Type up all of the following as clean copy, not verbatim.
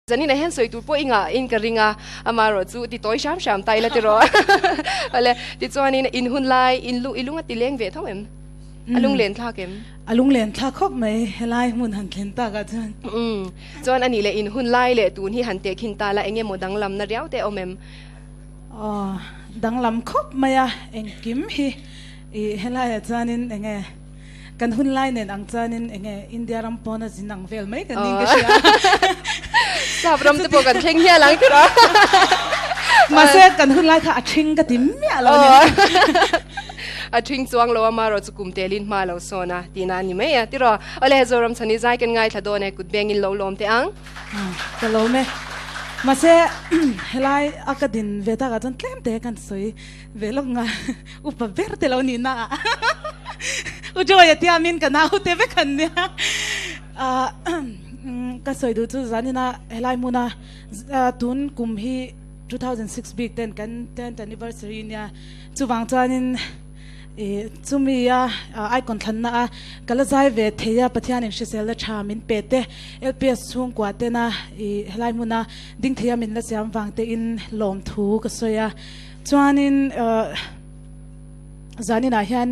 Zani na hen soi tu po inga in karinga amaro chu ti toy sham tai la ti ro ale ti chuan in hun lai in ilunga ti leng ve thawem alung len thla kem alung len thla khop mai helai mun han thlen ta ga chuan chuan ani le in hun lai le tun hi han te khin ta la enge modang lam na riau te omem dang lam khop maya engkim hi helai chuan in enge kan hun lai nen ang chuan in enge india ram pona jinang vel mai kan ning ka sia sabram te po kan theng hia lang ti ro ma se kan hun lai kha a thing ka tim mya lo ni a thing chuang lo amaro chu kum telin ma lo sona tina ni me ya ti ro ole Zoramchhani zai kan ngai thado ne kut beng in lawmawm te ang ka lo me ma se helai akadin veta ga chan tlem te kan soi velok nga upa ver te lo ni na ujoya ti amin kana hu te ve khan ne ka soi du chu zanina helai muna tun kum hi 2006 big ten kan 10th anniversary nia chuwang chanin chumi ya icon thanna kala zai ve theia pathian in shisel la thamin pete LPS chung kwate na helai muna ding theia min la siam wangte in lom thu ka soya chuanin zanina hian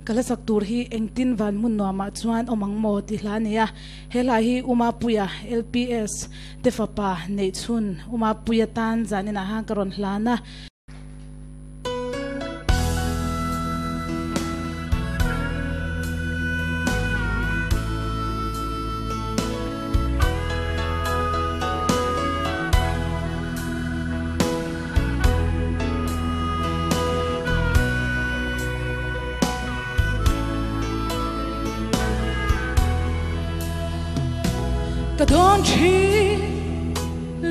kala sak tur hi Engtin van Hmun Nuamah chuan omang mo ti hlania helai hi uma puya LPS te fapa neih chun uma puya tan zanina hang karon hlana ka don chi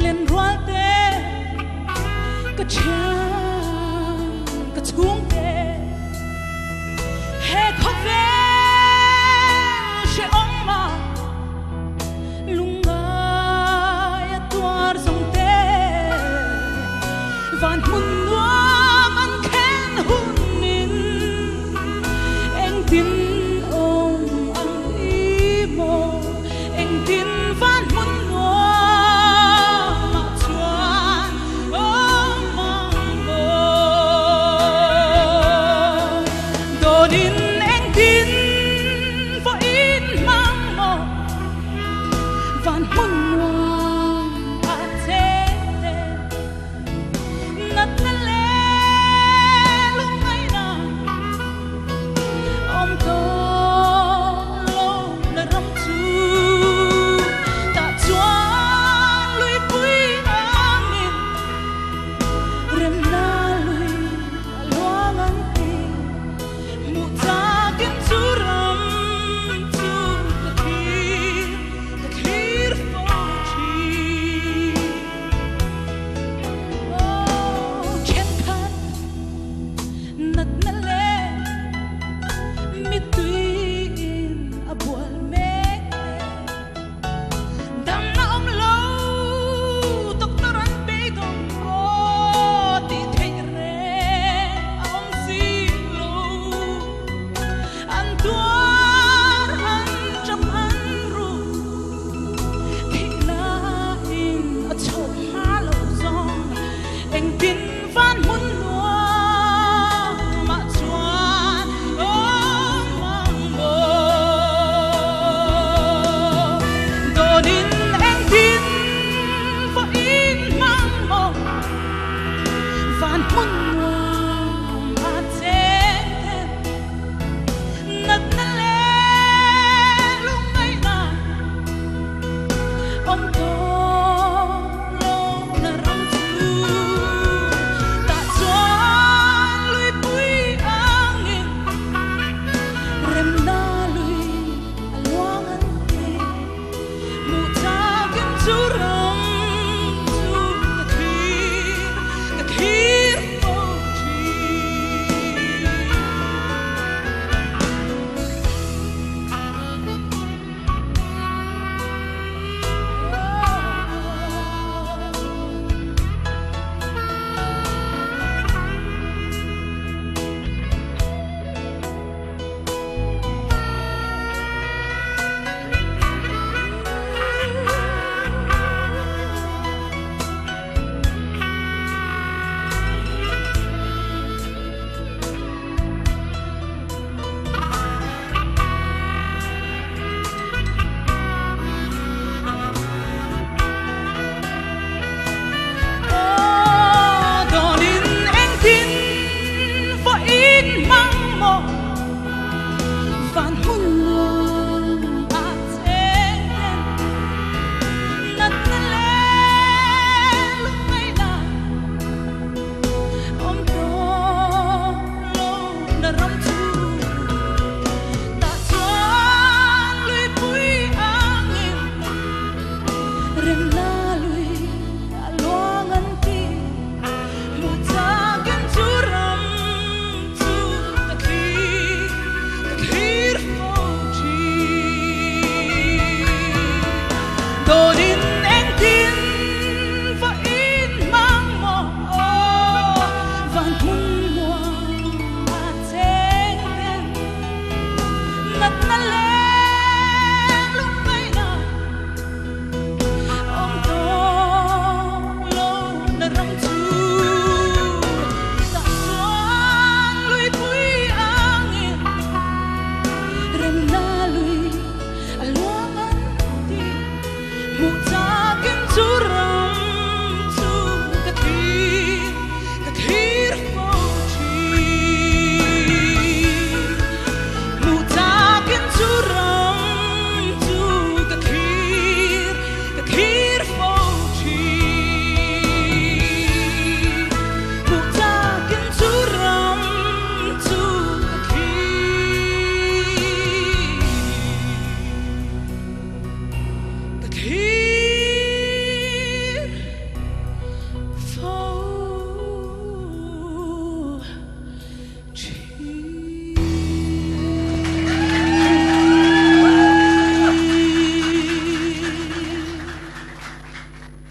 len rual te ka cha ka chung te he khot ve she ong ma lunga ya tuar song te van mun wa man khen hun min engtin ong ang i mo engtin van mun no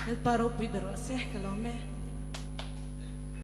el paro pui bero se kalome